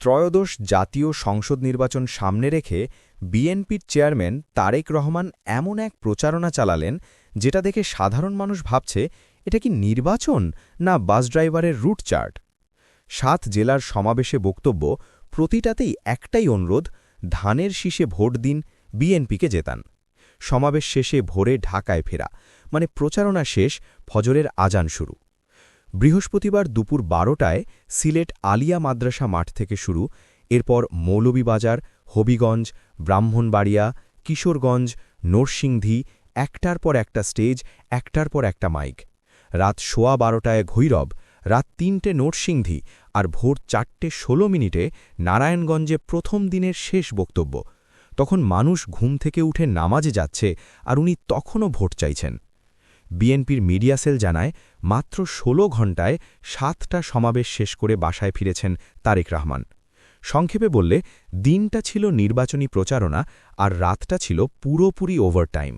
ত্রয়োদশ জাতীয় সংসদ নির্বাচন সামনে রেখে বিএনপির চেয়ারম্যান তারেক রহমান এমন এক প্রচারণা চালালেন যেটা দেখে সাধারণ মানুষ ভাবছে এটা কি নির্বাচন না বাস ড্রাইভারের রুট চার্ট। ৭ জেলার সমাবেশে বক্তব্য, প্রতিটাতেই একটাই অনুরোধ, ধানের শীষে ভোট দিন, বিএনপিকে জেতান। সমাবেশ শেষে ভোরে ঢাকায় ফেরা, মানে প্রচারণা শেষ, ফজরের আজান শুরু। বৃহস্পতিবার দুপুর ১২টায় সিলেট আলিয়া মাদ্রাসা মাঠ থেকে শুরু, এরপর মৌলভীবাজার, হবিগঞ্জ, ব্রাহ্মণবাড়িয়া, কিশোরগঞ্জ, নরসিংদী, একটার পর একটা স্টেজ, একটার পর একটা মাইক। রাত ১২:১২টায় ভৈরব, রাত ৩টে নরসিংদী, আর ভোর ৪:১৬ নারায়ণগঞ্জে প্রথম দিনের শেষ বক্তব্য। তখন মানুষ ঘুম থেকে উঠে নামাজে যাচ্ছে, আর উনি তখনও ভোট চাইছেন। বিএনপির মিডিয়া সেল জানায়, মাত্র ১৬ ঘণ্টায় ৭টা সমাবেশ শেষ করে বাসায় ফিরেছেন তারেক রহমান। সংক্ষেপে বললে, দিনটা ছিল নির্বাচনী প্রচারণা, আর রাতটা ছিল পুরোপুরি ওভারটাইম।